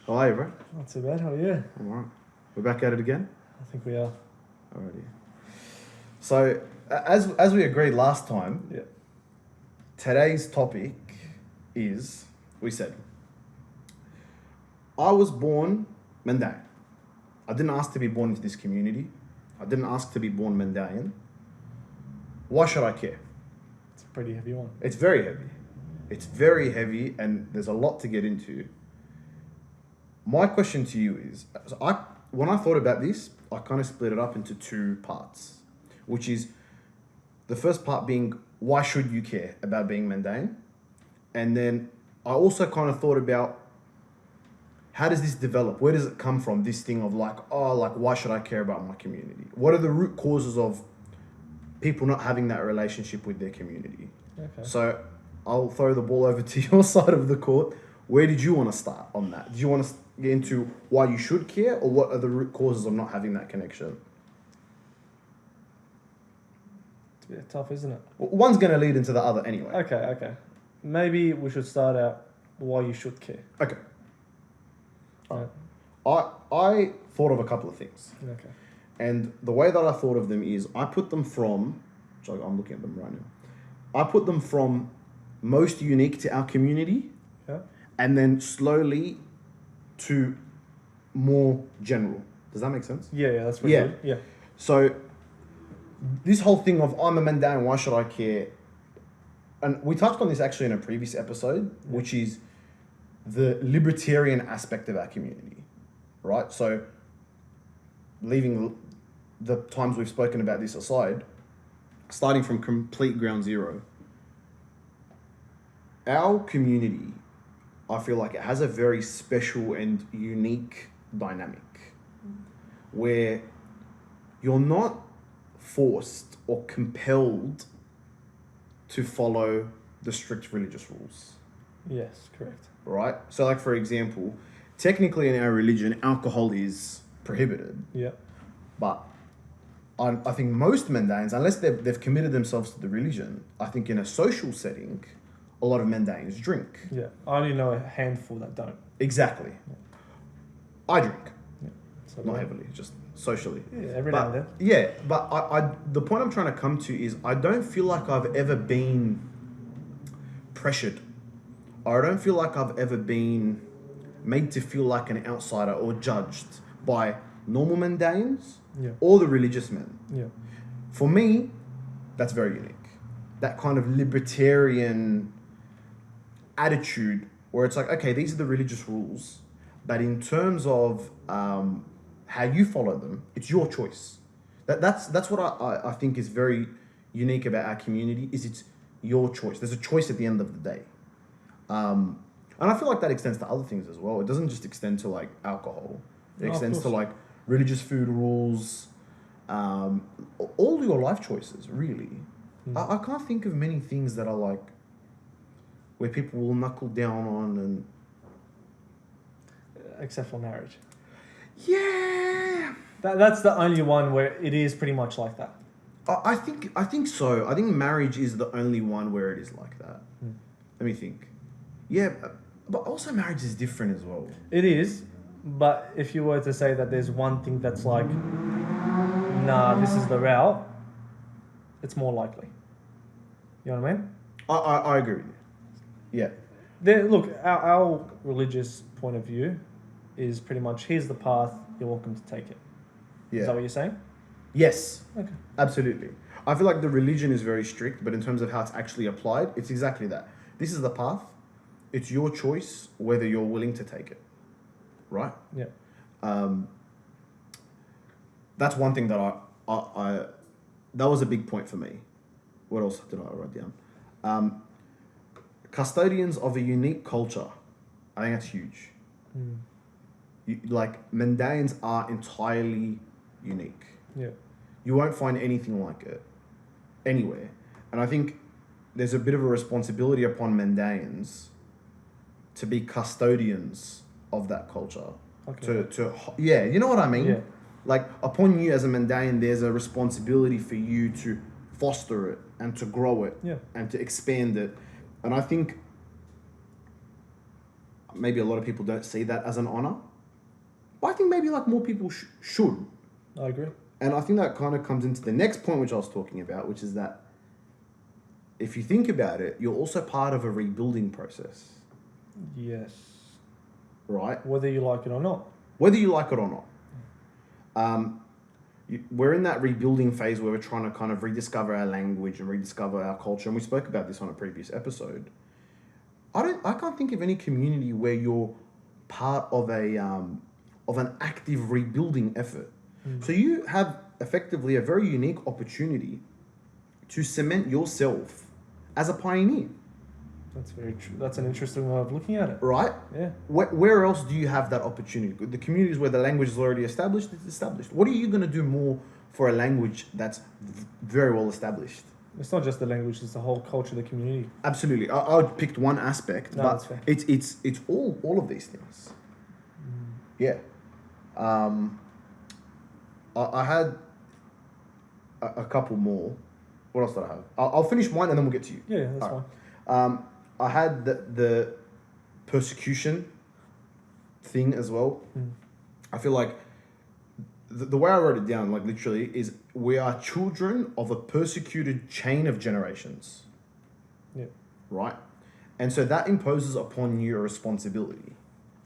How are you, bro? Not too bad, how are you? I'm alright. We're back at it again? I think we are. Alrighty. So, as we agreed last time, Yeah. today's topic is, we said, I was born Mandaean. I didn't ask to be born into this community. I didn't ask to be born Mandaean. Why should I care? It's a pretty heavy one. It's very heavy. It's very heavy, and there's a lot to get into. My question to you is, when I thought about this, I kind of split it up into two parts, which is the first part being, why should you care about being Mandaean? And then I also kind of thought about, how does this develop? Where does it come from? This thing of why should I care about my community? What are the root causes of people not having that relationship with their community? Okay. So I'll throw the ball over to your side of the court. Where did you want to start on that? Do you want to get into why you should care, or what are the root causes of not having that connection? It's a bit tough, isn't it? One's going to lead into the other anyway. Okay. Maybe we should start out why you should care. Okay. Right. I thought of a couple of things. Okay. And the way that I thought of them is, I put them from, so I'm looking at them right now. I put them from most unique to our community, Yeah. and then slowly to more general. Does that make sense? Yeah, that's pretty Yeah. good. Yeah. So this whole thing of I'm a Mandaean, why should I care? And we touched on this actually in a previous episode, which is the libertarian aspect of our community, right? So leaving the times we've spoken about this aside, starting from complete ground zero, our community, I feel like it has a very special and unique dynamic where you're not forced or compelled to follow the strict religious rules, Yes, correct. right? So like, for example, technically in our religion, alcohol is prohibited, Yeah. but I think most Mandaeans, unless they've committed themselves to the religion, I think in a social setting, a lot of Mandaeans drink. Yeah. I only know a handful that don't. Exactly. I drink, So not heavily, just socially. Yeah, every now and then. Yeah, but I the point I'm trying to come to is, I don't feel like I've ever been pressured, or I don't feel like I've ever been made to feel like an outsider or judged by normal Mandaeans Yeah. or the religious men. Yeah. For me, that's very unique. That kind of libertarian attitude where it's like, okay, these are the religious rules, but in terms of how you follow them, it's your choice. That's what I think is very unique about our community, is it's your choice. There's a choice at the end of the day. And I feel like that extends to other things as well. It doesn't just extend to like alcohol. It No, of extends to course. like religious food rules, all your life choices, really. I can't think of many things that are like, where people will knuckle down on and... Except for marriage. Yeah. That's the only one where it is pretty much like that. I think so. I think marriage is the only one where it is like that. Let me think. Yeah, but also marriage is different as well. It is, but if you were to say that there's one thing that's like, nah, this is the route, it's more likely. You know what I mean? I agree with you. Yeah. Look, our religious point of view is pretty much, here's the path, you're welcome to take it. Yeah. Is that what you're saying? Yes. Okay. Absolutely. I feel like the religion is very strict, but in terms of how it's actually applied, it's exactly that. This is the path. It's your choice whether you're willing to take it. Right? Yeah. That's one thing that I that was a big point for me. What else did I write down? Custodians of a unique culture. I think that's huge. Like, Mandaeans are entirely unique. Yeah. You won't find anything like it anywhere. And I think there's a bit of a responsibility upon Mandaeans to be custodians of that culture. Okay. Yeah, you know what I mean? Yeah. Like, upon you as a Mandaean, there's a responsibility for you to foster it and to grow it Yeah. and to expand it. And I think maybe a lot of people don't see that as an honor. But I think maybe like more people should. I agree. And I think that kind of comes into the next point, which I was talking about, which is that if you think about it, you're also part of a rebuilding process, Yes. right? Whether you like it or not. Whether you like it or not. We're in that rebuilding phase where we're trying to kind of rediscover our language and rediscover our culture. And we spoke about this on a previous episode. I can't think of any community where you're part of an active rebuilding effort. So you have effectively a very unique opportunity to cement yourself as a pioneer. That's very true. That's an interesting way of looking at it. Right? Yeah. Where else do you have that opportunity? The communities where the language is already established, it's established. What are you going to do more for a language that's very well established? It's not just the language; it's the whole culture of the community. Absolutely. I picked one aspect, No, but that's fair. it's all of these things. Yeah. I had a couple more. What else did I have? I'll finish mine and then we'll get to you. Yeah, that's All fine. right. I had the persecution thing as well. I feel like the way I wrote it down, like literally, is we are children of a persecuted chain of generations. Yeah. Right? And so that imposes upon you a responsibility.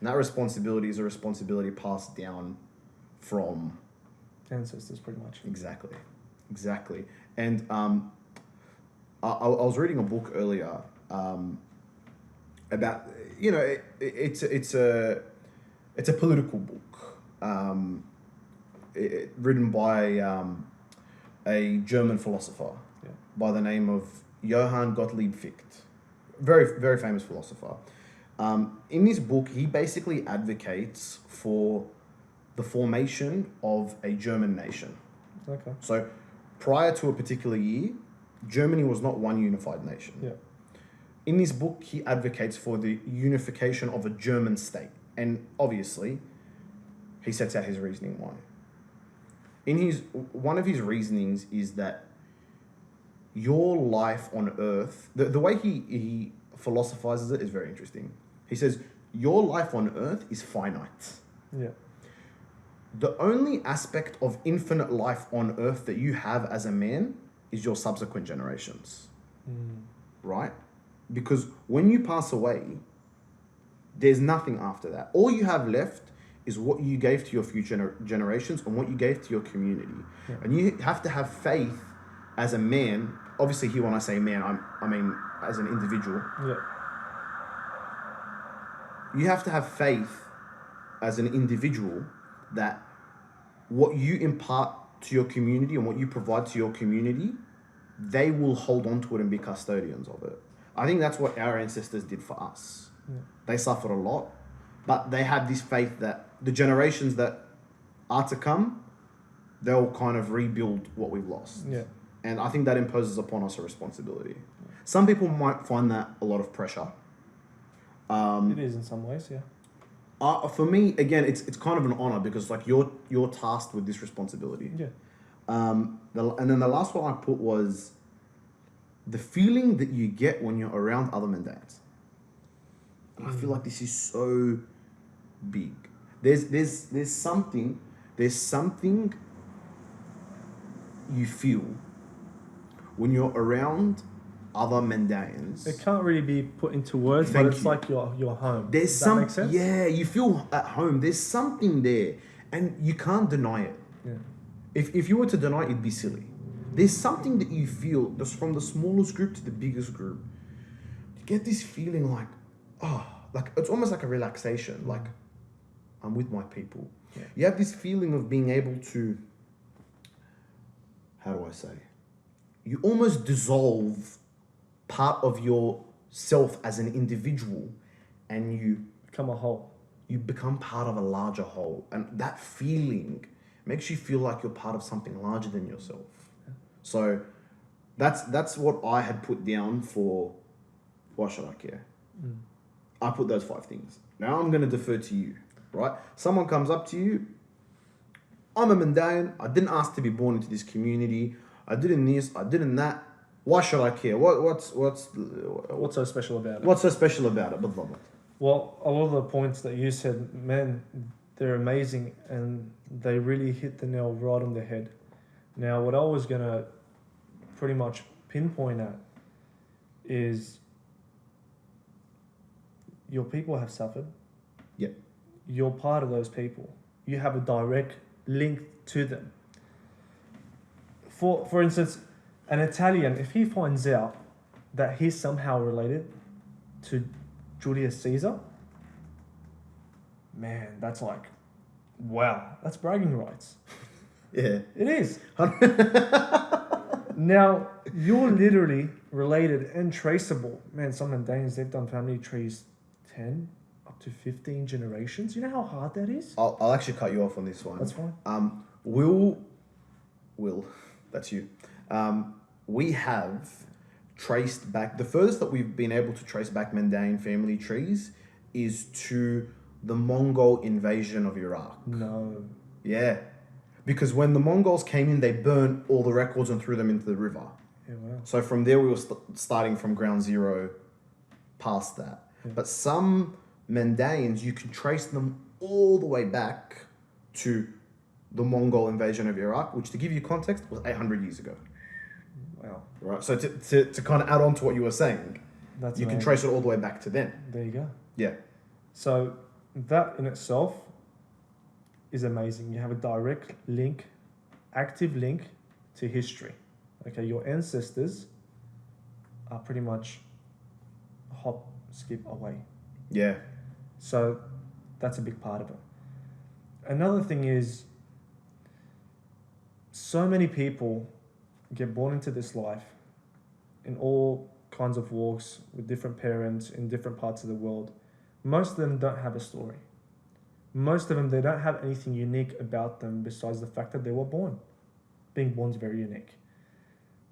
And that responsibility is a responsibility passed down from... Ancestors, pretty much. Exactly. And I was reading a book earlier about, you know, it's a political book written by a German philosopher by the name of Johann Gottlieb Fichte. Very, very famous philosopher. In this book, he basically advocates for the formation of a German nation. Okay. So prior to a particular year, Germany was not one unified nation. Yeah. In this book, he advocates for the unification of a German state. And obviously, he sets out his reasoning why. One of his reasonings is that your life on Earth, the way he philosophizes it is very interesting. He says, your life on Earth is finite. Yeah. The only aspect of infinite life on Earth that you have as a man is your subsequent generations. Right? Because when you pass away, there's nothing after that. All you have left is what you gave to your future generations and what you gave to your community. Yeah. And you have to have faith as a man. Obviously, here when I say man, I mean as an individual. Yeah. You have to have faith as an individual that what you impart to your community and what you provide to your community, they will hold on to it and be custodians of it. I think that's what our ancestors did for us. Yeah. They suffered a lot, but they had this faith that the generations that are to come, they'll kind of rebuild what we've lost. Yeah. And I think that imposes upon us a responsibility. Yeah. Some people might find that a lot of pressure. It is in some ways, yeah. For me, again, it's kind of an honor because like you're tasked with this responsibility. Yeah. And then the last one I put was the feeling that you get when you're around other Mandaeans. And I feel like this is so big. There's something you feel when you're around other Mandaeans. It can't really be put into words, but it's like your home. There's Does that make sense? Yeah, you feel at home. There's something there, and you can't deny it. Yeah. If you were to deny it, it'd be silly. There's something that you feel, just from the smallest group to the biggest group. You get this feeling like, like it's almost like a relaxation. Like, I'm with my people. Yeah. You have this feeling of being able to, how do I say? You almost dissolve part of yourself as an individual and you become a whole. You become part of a larger whole. And that feeling makes you feel like you're part of something larger than yourself. Yeah. So that's what I had put down for why should I care? I put those 5 things. Now I'm going to defer to you, right? Someone comes up to you. I'm a Mandaean. I didn't ask to be born into this community. I didn't this. I didn't that. Why should I care? What's so special about it? What's so special about it? Blah, blah, blah. Well, a lot of the points that you said, man, they're amazing and they really hit the nail right on the head. Now, what I was going to pretty much pinpoint at is your people have suffered. Yep. You're part of those people. You have a direct link to them. For instance, an Italian, if he finds out that he's somehow related to Julius Caesar, man, that's like, wow, that's bragging rights. Yeah. It is. Now, you're literally related and traceable. Man, some Mandaeans, they've done family trees 10 up to 15 generations. You know how hard that is? I'll actually cut you off on this one. That's fine. Will, that's you. We have traced back, the furthest that we've been able to trace back Mandaean family trees is to the Mongol invasion of Iraq. No. Yeah. Because when the Mongols came in, they burnt all the records and threw them into the river. Yeah, wow. So from there, we were starting from ground zero past that. Yeah. But some Mandaeans, you can trace them all the way back to the Mongol invasion of Iraq, which, to give you context, was 800 years ago. Wow. Right. So to kind of add on to what you were saying, That's you can amazing. trace it all the way back to then. There you go. Yeah. So that in itself is amazing. You have a direct link, active link to history. Okay, your ancestors are pretty much hop, skip away. Yeah. So that's a big part of it. Another thing is, so many people get born into this life in all kinds of walks with different parents in different parts of the world. Most of them don't have a story. Most of them, they don't have anything unique about them besides the fact that they were born. Being born is very unique.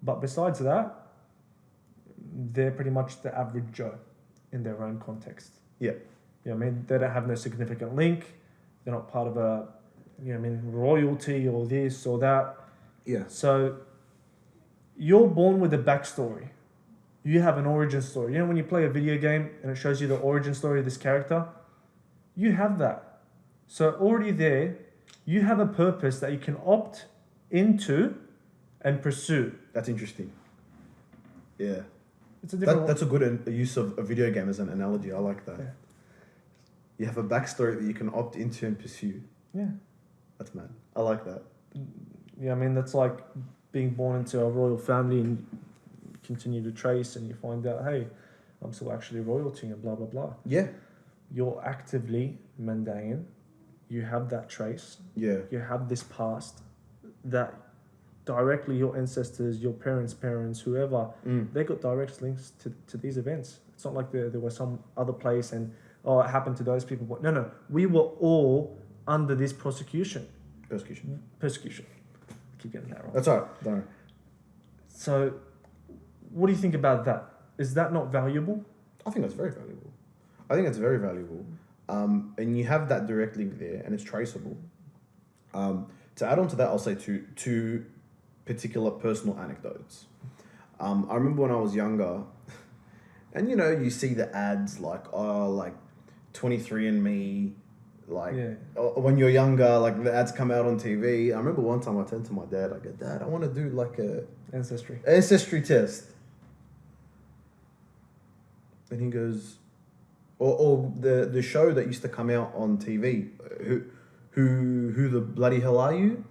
But besides that, they're pretty much the average Joe in their own context. Yeah. You know what I mean? They don't have no significant link. They're not part of a, you know what I mean, royalty or this or that. Yeah. So you're born with a backstory. You have an origin story. You know when you play a video game and it shows you the origin story of this character? You have that. So already there, you have a purpose that you can opt into and pursue. That's interesting. Yeah. It's a different That's a good use of a video game as an analogy. I like that. Yeah. You have a backstory that you can opt into and pursue. Yeah. That's mad. I like that. Yeah, I mean, that's like being born into a royal family and continue to trace and you find out, hey, I'm still actually royalty and blah, blah, blah. Yeah. You're actively Mandaean. You have that trace. Yeah. You have this past that directly your ancestors, your parents, whoever, they got direct links to these events. It's not like there was some other place and, oh, it happened to those people. But no. We were all under this Persecution. Keep getting that wrong. That's all right. Don't worry. So, what do you think about that? Is that not valuable? I think that's very valuable. I think it's very valuable. And you have that direct link there and it's traceable. To add on to that, I'll say two particular personal anecdotes. I remember when I was younger, and you see the ads like 23andMe, when you're younger, like the ads come out on TV. I remember one time I turned to my dad, I go, Dad, I want to do like a ancestry test. And he goes, or the show that used to come out on TV, who the bloody hell are you?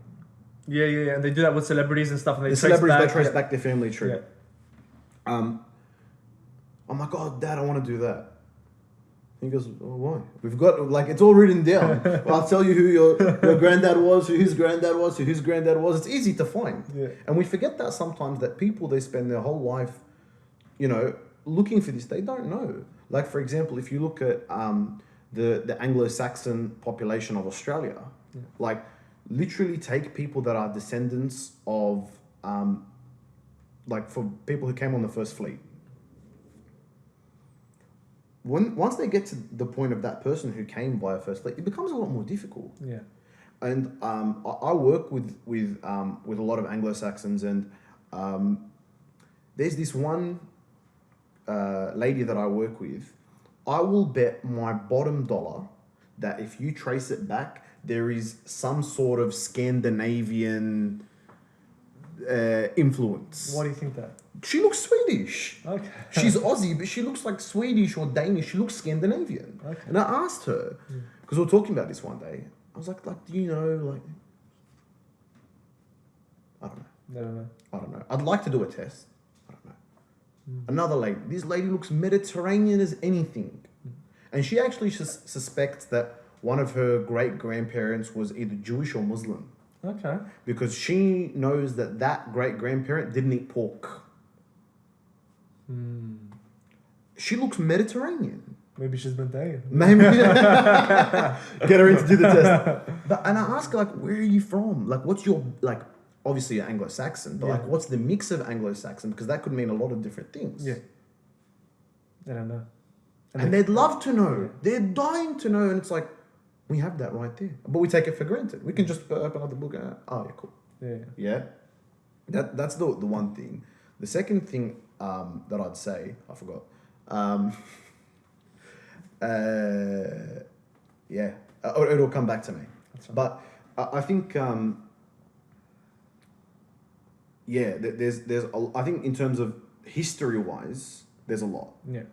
Yeah. And they do that with celebrities and stuff. And they trace back their family tree. Yeah. I'm like, oh, Dad, I want to do that. He goes, oh, why? We've got, it's all written down. Well, I'll tell you who your granddad was, who his granddad was, who his granddad was. It's easy to find. Yeah. And we forget that sometimes that people, they spend their whole life, looking for this. They don't know. Like, for example, if you look at the Anglo-Saxon population of Australia, literally take people that are descendants of, for people who came on the first fleet. Once they get to the point of that person who came via first fleet, it becomes a lot more difficult. Yeah. And I work with a lot of Anglo-Saxons, and there's this one lady that I work with. I will bet my bottom dollar that if you trace it back, there is some sort of Scandinavian influence. Why do you think that? She looks Swedish. Okay. She's Aussie, but she looks like Swedish or Danish. She looks Scandinavian. Okay. And I asked her, because we were talking about this one day. I was like, do you know, like, I don't know. I don't know. I don't know. I'd like to do a test. I don't know. Another lady. This lady looks Mediterranean as anything. And she actually suspects that one of her great-grandparents was either Jewish or Muslim. Okay. Because she knows that great-grandparent didn't eat pork. She looks Mediterranean. Maybe she's Mandaean. Maybe. Get her in to do the test. And I ask her, like, where are you from? Like, what's your, like, obviously you're Anglo-Saxon, but, like, what's the mix of Anglo-Saxon? Because that could mean a lot of different things. Yeah. They don't know. And they'd love to know. Yeah. They're dying to know. And it's like, we have that right there. But we take it for granted. We can just open up the book and, oh, yeah, cool. Yeah. That's the one thing. The second thing that I'd say, I forgot. It'll come back to me. Right. But I think, there's I think in terms of history-wise, there's a lot. Yeah.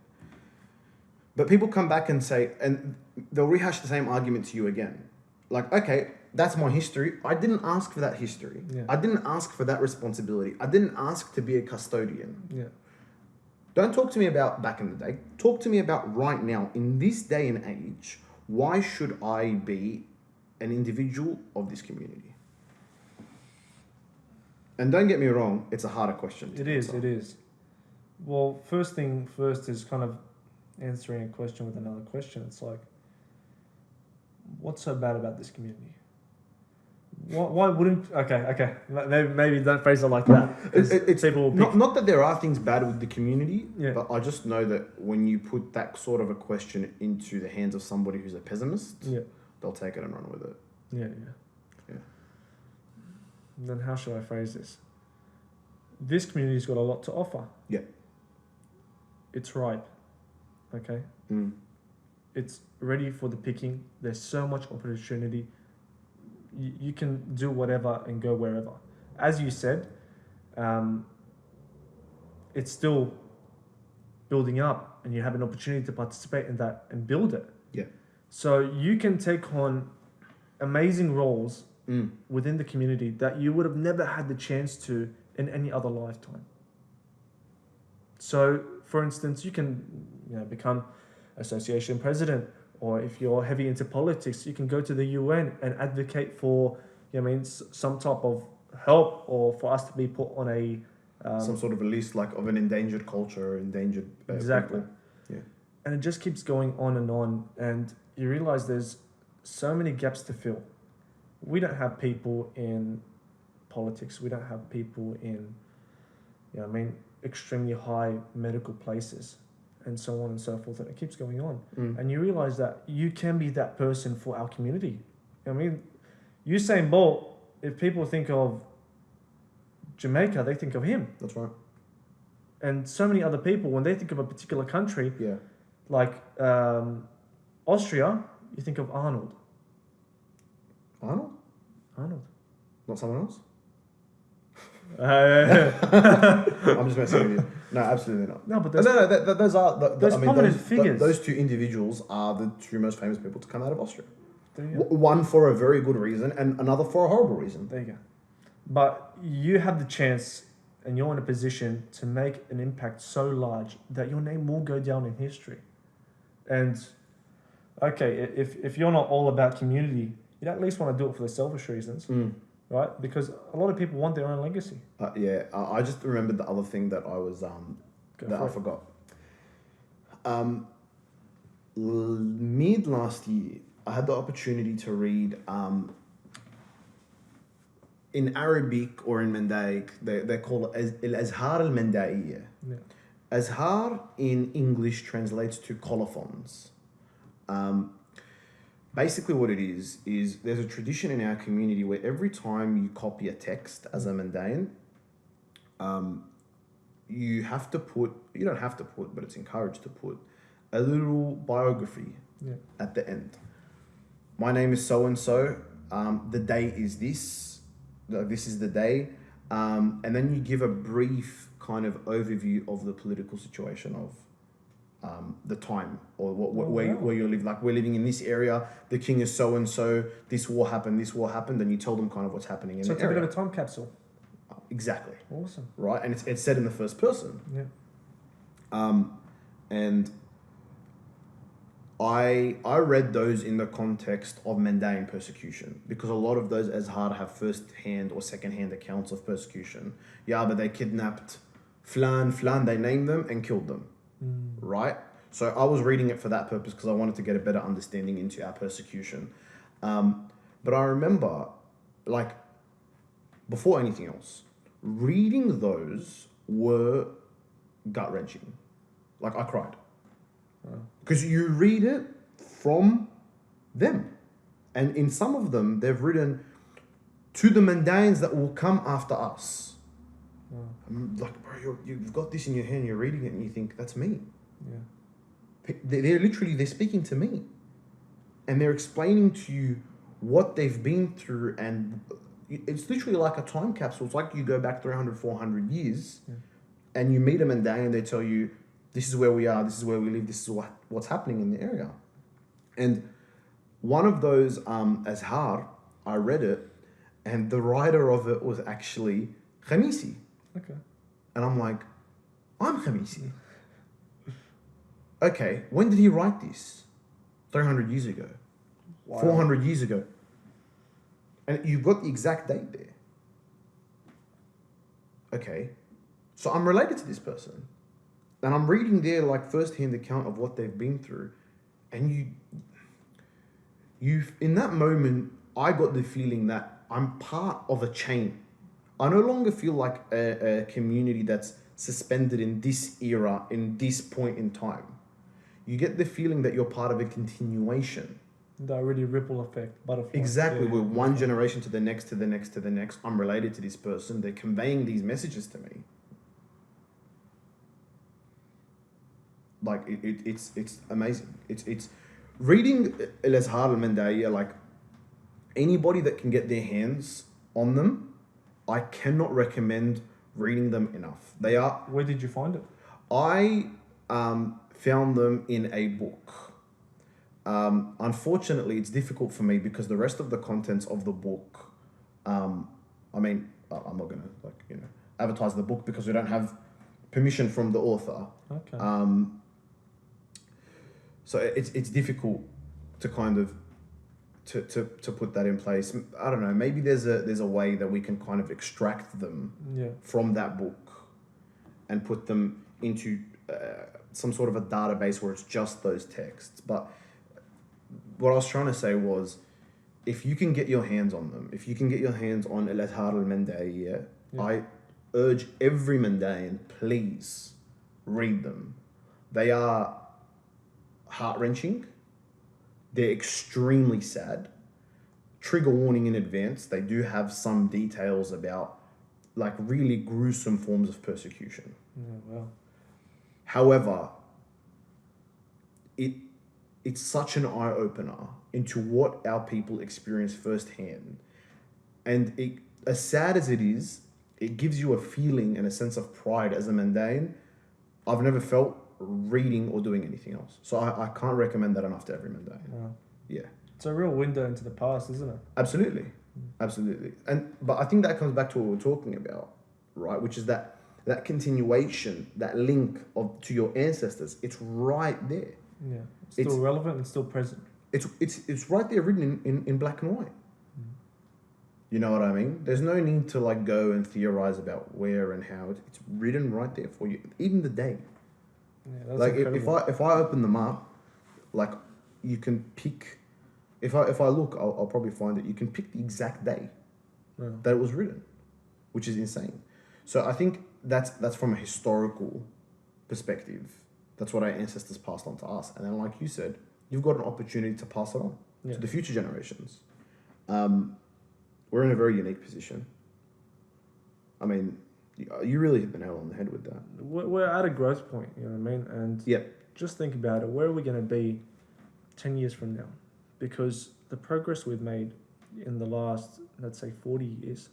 But people come back and say, and they'll rehash the same argument to you again. Like, okay, that's my history. I didn't ask for that history. Yeah. I didn't ask for that responsibility. I didn't ask to be a custodian. Yeah. Don't talk to me about back in the day. Talk to me about right now, in this day and age. Why should I be an individual of this community? And don't get me wrong, it's a harder question. It is. Well, first thing first is kind of answering a question with another question. It's like, what's so bad about this community? Why wouldn't... Okay. Maybe don't phrase it like that. It's people not that there are things bad with the community, but I just know that when you put that sort of a question into the hands of somebody who's a pessimist, they'll take it and run with it. Yeah. Then how should I phrase this? This community's got a lot to offer. Yeah. It's ripe. Okay? It's ready for the picking. There's so much opportunity. You can do whatever and go wherever. As you said, it's still building up and you have an opportunity to participate in that and build it. Yeah. So you can take on amazing roles within the community that you would have never had the chance to in any other lifetime. So, for instance, you can become association president, or if you're heavy into politics, you can go to the UN and advocate for, some type of help, or for us to be put on a some sort of a list, like of an endangered culture, endangered exactly. people. Yeah. And it just keeps going on, and you realize there's so many gaps to fill. We don't have people in politics. We don't have people in, extremely high medical places, and so on and so forth. And it keeps going on. And you realize that you can be that person for our community. Usain Bolt, if people think of Jamaica, they think of him. That's right. And so many other people, when they think of a particular country, yeah, like Austria, you think of Arnold. Arnold. Not someone else? I'm just messing with you. No, absolutely not. No, but those are those prominent figures. Those two individuals are the two most famous people to come out of Austria. One for a very good reason, and another for a horrible reason. There you go. But you have the chance, and you're in a position to make an impact so large that your name will go down in history. And okay, if you're not all about community, you'd at least want to do it for the selfish reasons. Right? Because a lot of people want their own legacy. I just remembered the other thing that I was I forgot. Mid last year, I had the opportunity to read in Arabic or in Mandaic, they call it Al-Azhar al-Mandaiya. Yeah. Azhar in English translates to colophons. Basically what it is there's a tradition in our community where every time you copy a text as a Mandaean, you don't have to put, but it's encouraged to put a little biography at the end. My name is so and so. The day is this. This is the day. And then you give a brief kind of overview of the political situation of the time or where you live. Like, we're living in this area. The king is so and so. This war happened. And you tell them kind of what's happening in the area. So it's a bit of a time capsule. Exactly. Awesome. Right, and it's said in the first person. Yeah. And I read those in the context of Mandaean persecution, because a lot of those Azhar have first-hand or second-hand accounts of persecution. Yeah, but they kidnapped flan, they named them and killed them. Right? So I was reading it for that purpose because I wanted to get a better understanding into our persecution. But I remember, like, before anything else, reading those were gut-wrenching. Like, I cried. Because you read it from them. And in some of them, they've written to the Mandaeans that will come after us. I'm like, bro, you've got this in your hand, you're reading it, and you think, that's me. Yeah. They're speaking to me. And they're explaining to you what they've been through, and it's literally like a time capsule. It's like you go back 300, 400 years, and you meet a Mandaean, they tell you, this is where we are, this is where we live, this is what's happening in the area. And one of those, Azhar, I read it, and the writer of it was actually Khamisi. Okay. And I'm like, I'm Khamisi. Okay, when did he write this? 300 years ago. Wow. 400 years ago. And you've got the exact date there. Okay, so I'm related to this person. And I'm reading their like first-hand account of what they've been through. And you in that moment, I got the feeling that I'm part of a chain. I no longer feel like a community that's suspended in this era, in this point in time. You get the feeling that you're part of a continuation. That really ripple effect, butterfly. Exactly, we're one generation to the next, to the next, to the next. I'm related to this person. They're conveying these messages to me. Like, it's amazing. It's reading Al-Azhar al-Mandaeya, like, anybody that can get their hands on them, I cannot recommend reading them enough. They are... Where did you find it? I found them in a book. Unfortunately, it's difficult for me because the rest of the contents of the book, I'm not going to, advertise the book because we don't have permission from the author. Okay. So it's difficult to kind of to put that in place. I don't know. Maybe there's a way that we can kind of extract them from that book and put them into some sort of a database where it's just those texts. But what I was trying to say was, if you can get your hands on them, if you can get your hands on Al-Azhar al-Mandaeya, I urge every Mandaean, please read them. They are heart-wrenching. They're extremely sad. Trigger warning in advance. They do have some details about like really gruesome forms of persecution. Yeah, well. However, it's such an eye-opener into what our people experience firsthand. And as sad as it is, it gives you a feeling and a sense of pride as a Mandaean I've never felt reading or doing anything else. So I can't recommend that enough to every Mandaean. Wow. Yeah. It's a real window into the past, isn't it? Absolutely. Absolutely. But I think that comes back to what we're talking about, right? Which is that continuation, that link to your ancestors. It's right there. Yeah. It's still relevant and still present. It's right there written in black and white. You know what I mean? There's no need to like go and theorize about where and how. It's written right there for you. Even the day. Yeah, that's like incredible. if I open them up, like you can pick. If I look, I'll probably find it. You can pick the exact day that it was written, which is insane. So I think that's from a historical perspective. That's what our ancestors passed on to us, and then like you said, you've got an opportunity to pass it on to the future generations. We're in a very unique position. I mean, you really hit the nail on the head with that. We're at a growth point, you know what I mean? And just think about it. Where are we going to be 10 years from now? Because the progress we've made in the last, let's say, 40 years,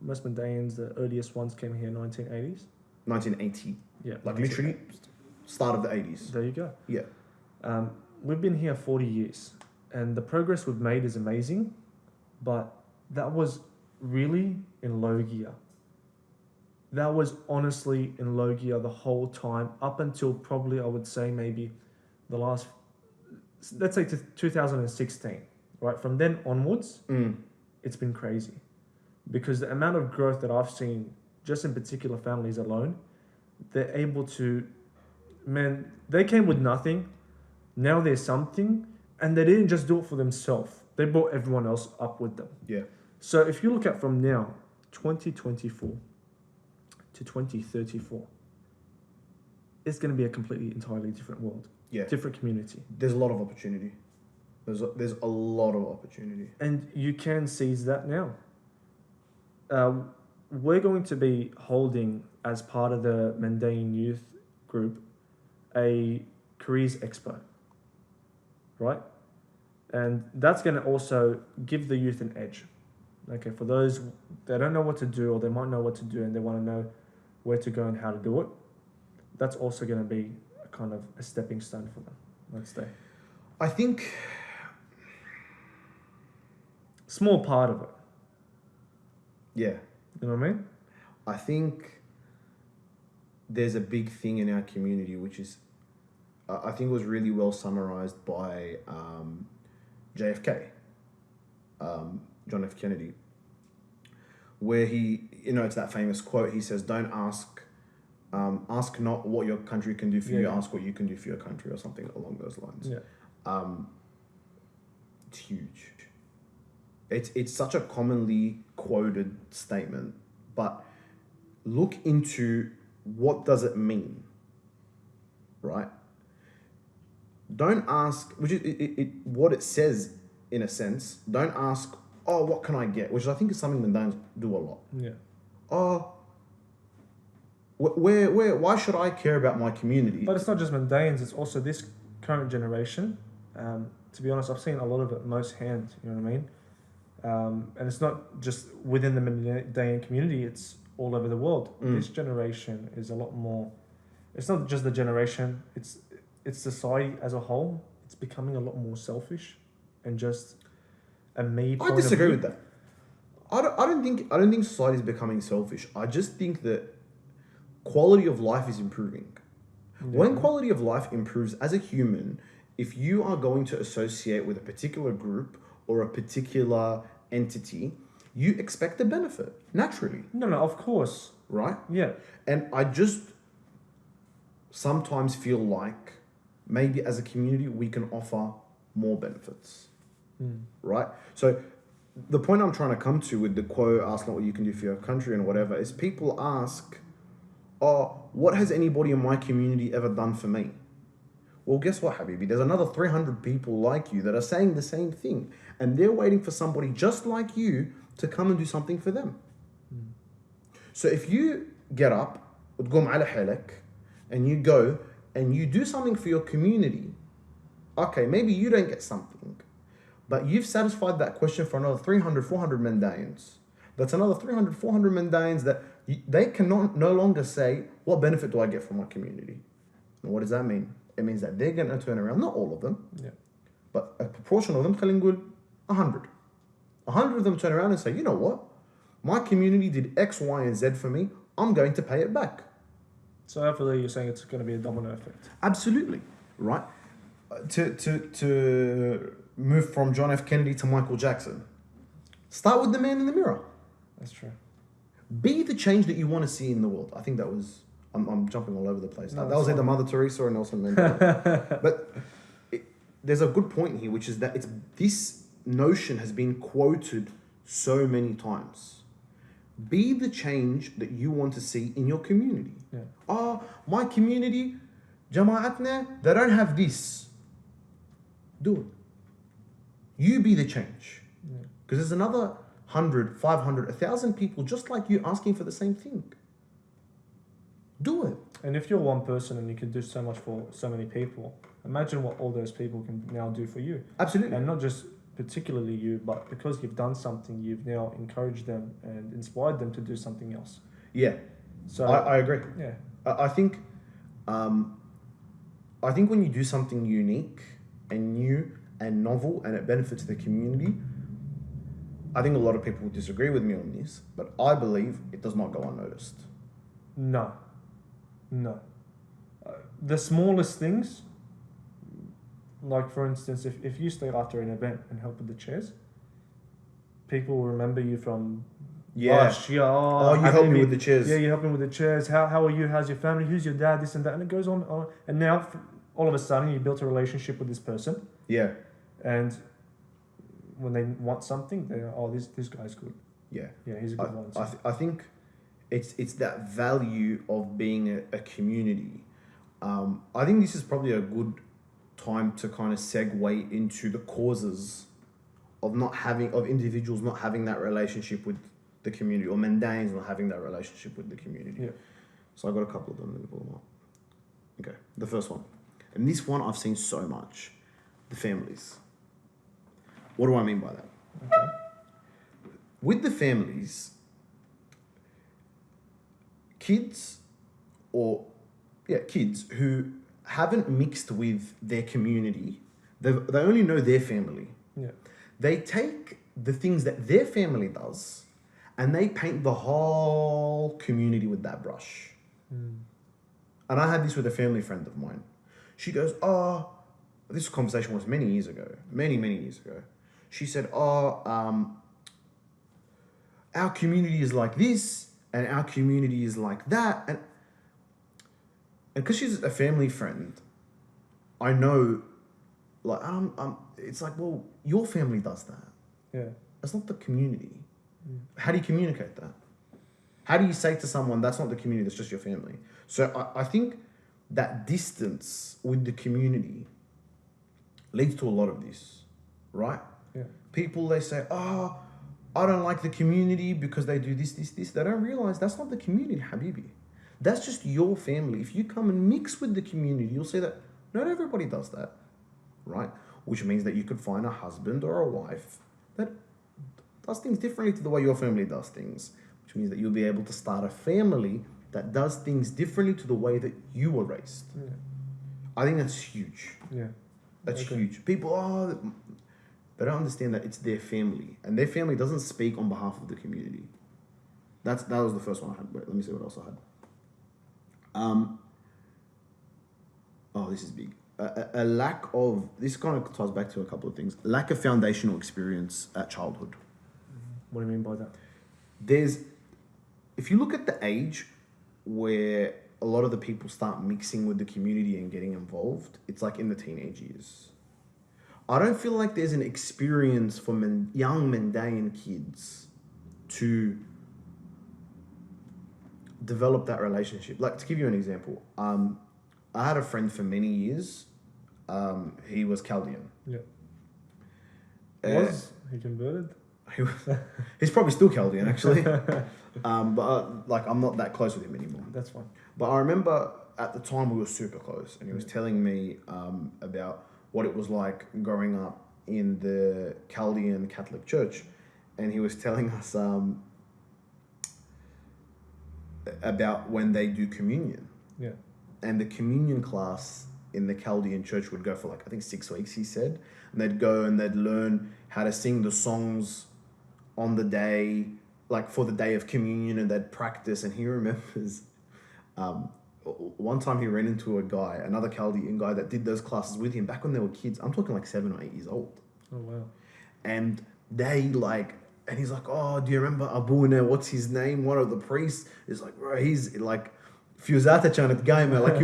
most Mandaeans, the earliest ones came here in 1980s. 1980. Yeah. Like literally start of the 80s. There you go. Yeah. We've been here 40 years, and the progress we've made is amazing, but that was really in low gear. That was honestly in low gear the whole time, up until probably, I would say, maybe the last, let's say, to 2016, right? From then onwards, it's been crazy, because the amount of growth that I've seen, just in particular families alone, they're able to, man, they came with nothing. Now there's something, and they didn't just do it for themselves. They brought everyone else up with them. Yeah. So if you look at from now, 2024 to 2034, it's going to be a completely, entirely different world. Yeah. Different community. There's a lot of opportunity. There's a lot of opportunity. And you can seize that now. We're going to be holding, as part of the Mandaean youth group, a careers expo, right? And that's going to also give the youth an edge. Okay, for those that don't know what to do, or they might know what to do and they want to know where to go and how to do it, that's also going to be a kind of a stepping stone for them, let's say. I think... Small part of it. Yeah. You know what I mean? I think there's a big thing in our community, which is, I think it was really well summarized by JFK, John F. Kennedy, where he, it's that famous quote. He says, "Don't ask not what your country can do for you, ask what you can do for your country," or something along those lines. Yeah. It's huge. It's such a commonly quoted statement, but look into what does it mean, right? Don't ask, which is what it says in a sense. Don't ask, "Oh, what can I get?" Which I think is something Mandaeans do a lot. Yeah. "Oh, why should I care about my community?" But it's not just Mandaeans, it's also this current generation. To be honest, I've seen a lot of it most hands, you know what I mean? And it's not just within the Mandaean community, it's all over the world. This generation is a lot more, it's not just the generation, it's society as a whole. It's becoming a lot more selfish and just a me point I disagree with that. I don't think society is becoming selfish. I just think that quality of life is improving. Yeah. When quality of life improves as a human, if you are going to associate with a particular group or a particular entity, you expect a benefit naturally. No, of course. Right? Yeah. And I just sometimes feel like maybe as a community we can offer more benefits. Right? So the point I'm trying to come to with the quote, "Ask not what you can do for your country," and whatever, is people ask, "Oh, what has anybody in my community ever done for me?" Well, guess what, Habibi? There's another 300 people like you that are saying the same thing, and they're waiting for somebody just like you to come and do something for them. So if you get up, وتقوم على حالك, and you go and you do something for your community, okay, maybe you don't get something, but you've satisfied that question for another 300, 400 Mandaeans. That's another 300, 400 Mandaeans that they cannot no longer say, "What benefit do I get from my community?" And what does that mean? It means that they're going to turn around, not all of them, but a proportion of them, خلينا نقول 100. 100 of them turn around and say, "You know what? My community did X, Y, and Z for me. I'm going to pay it back." So hopefully you're saying it's going to be a domino effect. Absolutely, right? To move from John F. Kennedy to Michael Jackson, start with the man in the mirror. That's true. Be the change that you want to see in the world. I think that was... I'm jumping all over the place. No, that was either Mother Teresa or Nelson Mandela. But there's a good point here, which is that this notion has been quoted so many times. Be the change that you want to see in your community. Yeah. Oh, my community, Jama'atna, they don't have this. Do it. You be the change. Because there's another 100, 500, 1,000 people just like you asking for the same thing. Do it. And if you're one person and you can do so much for so many people, imagine what all those people can now do for you. Absolutely. And not just particularly you, but because you've done something, you've now encouraged them and inspired them to do something else. Yeah, So I agree. yeah, I think, I think when you do something unique and new and novel and it benefits the community, I think a lot of people would disagree with me on this, but I believe it does not go unnoticed. no. The smallest things, like for instance, if you stay after an event and help with the chairs, people will remember you from last year. Oh, you helped me with the chairs. Yeah, you helped me with the chairs. How are you? How's your family? Who's your dad? This and that. And it goes on. And now, all of a sudden, you built a relationship with this person. Yeah. And when they want something, they are, this guy's good. Yeah. Yeah, he's a good one. So. I think it's that value of being a community. I think this is probably a good time to kind of segue into the causes of individuals not having that relationship with the community, or Mandaeans not having that relationship with the community. Yeah. So I got a couple of them. Let me pull them up. Okay, the first one, and this one I've seen so much: the families. What do I mean by that? Okay. With the families, kids who haven't mixed with their community, they only know their family. Yeah. They take the things that their family does and they paint the whole community with that brush. Mm. And I had this with a family friend of mine. She goes, this conversation was many years ago. Many years ago. She said, our community is like this and our community is like that. And because she's a family friend, I know, like, it's like, well, your family does that. Yeah. That's not the community. Mm. How do you communicate that? How do you say to someone, that's not the community, that's just your family? So I think that distance with the community leads to a lot of this, right? Yeah. People, they say, I don't like the community because they do this. They don't realize that's not the community, Habibi. That's just your family. If you come and mix with the community, you'll see that not everybody does that, right? Which means that you could find a husband or a wife that does things differently to the way your family does things, which means that you'll be able to start a family that does things differently to the way that you were raised. Yeah. I think that's huge. Yeah. That's Okay. huge. People, they don't understand that it's their family, and their family doesn't speak on behalf of the community. That was the first one I had. Wait, let me see what else I had. This is big. A lack of, this kind of ties back to a couple of things. Lack of foundational experience at childhood. What do you mean by that? If you look at the age where a lot of the people start mixing with the community and getting involved, it's like in the teenage years. I don't feel like there's an experience for young Mandaean kids to develop that relationship. Like, to give you an example, I had a friend for many years. He was Chaldean. Yeah. He converted? He's probably still Chaldean, actually. But like, I'm not that close with him anymore. That's fine. But I remember at the time we were super close, and he was telling me about what it was like growing up in the Chaldean Catholic Church, and he was telling us about when they do communion. Yeah. And the communion class in the Chaldean church would go for like, I think 6 weeks, he said. And they'd go and they'd learn how to sing the songs on the day, like for the day of communion, and they'd practice. And he remembers one time he ran into another Chaldean guy that did those classes with him back when they were kids. I'm talking like 7 or 8 years old. Oh, wow. And and he's like, oh, do you remember Abuna? What's his name? One of the priests is like, bro, he's like, Fusata at gamer. Like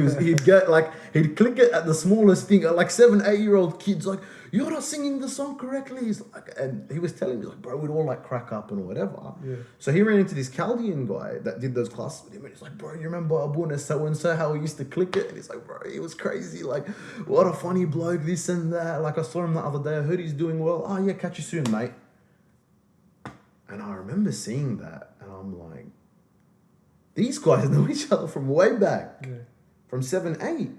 he'd click it at the smallest thing. Like 7, 8-year-old kids, like, you're not singing the song correctly. He's like, and he was telling me, like, bro, we'd all like crack up and whatever. Yeah. So he ran into this Chaldean guy that did those classes with him, and he's like, bro, you remember Abuna so and so, how we used to click it? And he's like, bro, he was crazy. Like, what a funny bloke, this and that. Like, I saw him the other day. I heard he's doing well. Oh yeah, catch you soon, mate. And I remember seeing that, and I'm like, These guys know each other from way back, Yeah. from 7, 8,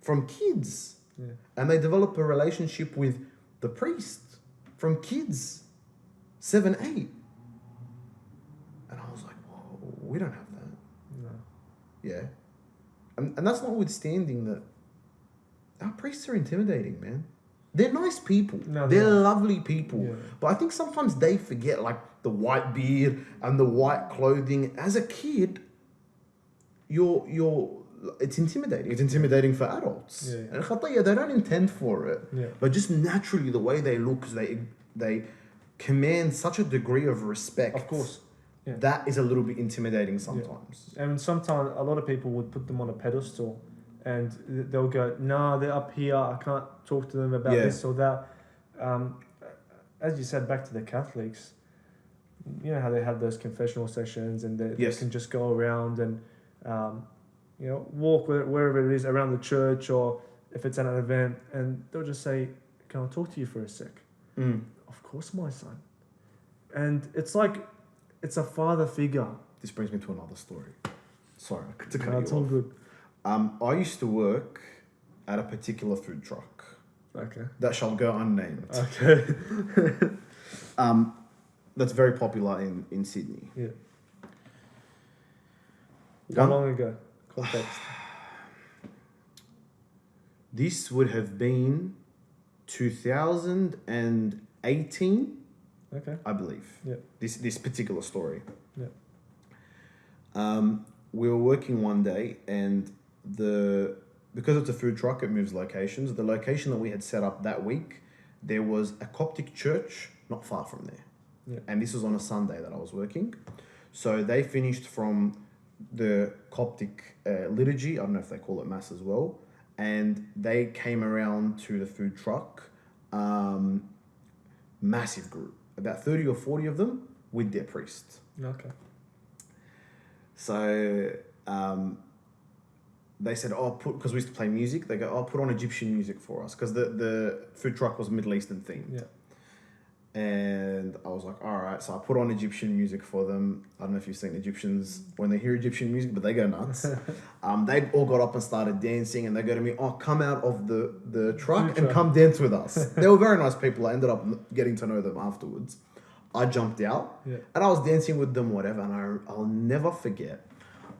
from kids. Yeah. And they develop a relationship with the priest from kids, 7, 8. And I was like, whoa, we don't have that. No. Yeah. And that's notwithstanding that our priests are intimidating, man. They're nice people. No, they're they are. lovely people. Yeah. But I think sometimes they forget, like, the white beard and the white clothing. As a kid, it's intimidating. It's intimidating for adults. Yeah. And khataya, they don't intend for it. Yeah. But just naturally, the way they look, they command such a degree of respect. Of course. Yeah. That is a little bit intimidating sometimes. And sometimes a lot of people would put them on a pedestal and they'll go, nah, they're up here, I can't talk to them about this or that. As you said, back to the Catholics, you know how they have those confessional sessions and they can just go around and, walk wherever it is around the church, or if it's at an event, and they'll just say, can I talk to you for a sec? Of course, my son. And it's like, it's a father figure. This brings me to another story. Sorry, to cut No, you it's all off. good. I used to work at a particular food truck Okay. that shall go unnamed. Okay. That's very popular in Sydney. Yeah. How long ago? Context. This would have been 2018, Okay. I believe. Yeah. This particular story. Yeah. We were working one day, and because it's a food truck, it moves locations. The location that we had set up that week, there was a Coptic church not far from there. Yeah. And this was on a Sunday that I was working. So they finished from the Coptic liturgy. I don't know if they call it mass as well. And they came around to the food truck, massive group, about 30 or 40 of them with their priest. Okay. So they said, because we used to play music, they go, put on Egyptian music for us, because the food truck was Middle Eastern themed. Yeah. And I was like, all right. So I put on Egyptian music for them. I don't know if you've seen Egyptians when they hear Egyptian music, but they go nuts. They all got up and started dancing, and they go to me, come out of the truck and come dance with us. They were very nice people. I ended up getting to know them afterwards. I jumped out and I was dancing with them, whatever. And I'll never forget.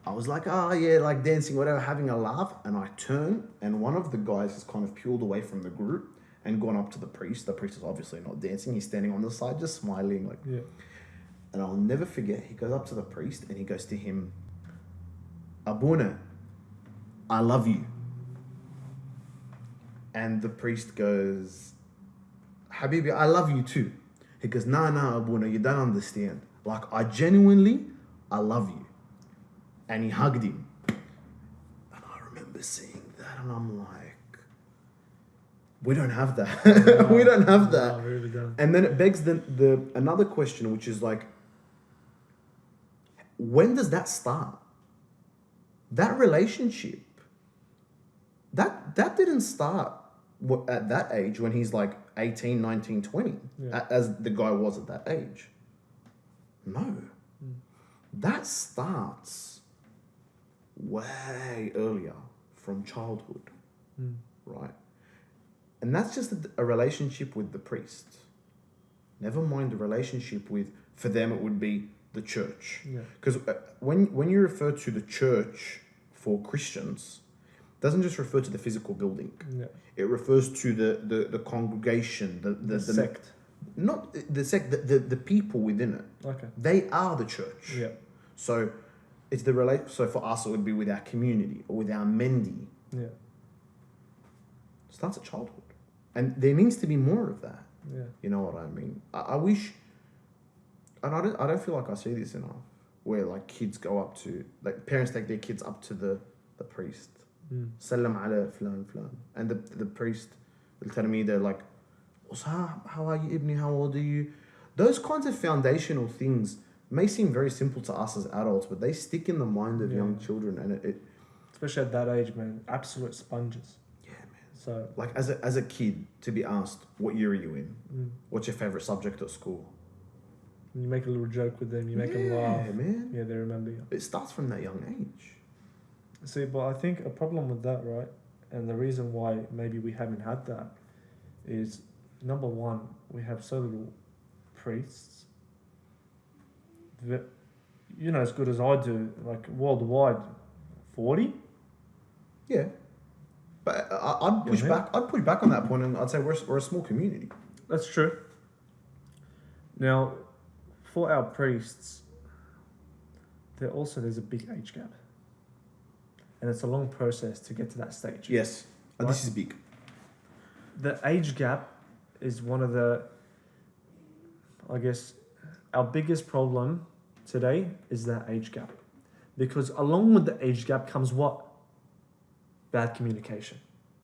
I was like, like dancing, whatever, having a laugh. And I turn, and one of the guys has kind of peeled away from the group and gone up to the priest. The priest is obviously not dancing. He's standing on the side, just smiling. And I'll never forget, he goes up to the priest and he goes to him, Abuna, I love you. And the priest goes, Habibi, I love you too. He goes, nah, Abuna, you don't understand. Like, I love you. And he hugged him. And I remember seeing that, and I'm like, we don't have that. No, we don't have that. No, we really don't. And then it begs the another question, which is like, when does that start? That relationship, that didn't start at that age when he's like 18, 19, 20, as the guy was at that age. No. That starts way earlier, from childhood, right? And that's just a relationship with the priest. Never mind the relationship with, for them it would be the church. Because when you refer to the church for Christians, it doesn't just refer to the physical building. It refers to the congregation, the sect. Not the sect, the people within it. Okay. They are the church. Yeah. So it's so for us it would be with our community or with our mendi. Yeah. It starts at childhood. And there needs to be more of that. Yeah. You know what I mean? I wish, and I don't feel like I see this enough, where like kids go up to, like parents take their kids up to the priest. Salam ala flan flan. And the priest will tell me, they're like, how are you, Ibni? How old are you? Those kinds of foundational things may seem very simple to us as adults, but they stick in the mind of young children, and it especially at that age, man, absolute sponges. Yeah, man. So like as a kid to be asked, what year are you in? What's your favorite subject at school? You make a little joke with them. You make them laugh. Yeah, man. Yeah, they remember you. It starts from that young age. See, but I think a problem with that, right, and the reason why maybe we haven't had that is, number one, we have so little priests. That, you know as good as I do, like worldwide, 40? Yeah. But I'd push man. back. I'd push back on that point, and I'd say we're a small community. That's true. Now, for our priests, there's a big age gap. And it's a long process to get to that stage. Yes. Right? This is big. The age gap is one of the, I guess, our biggest problem today is that age gap. Because along with the age gap comes what? Bad communication.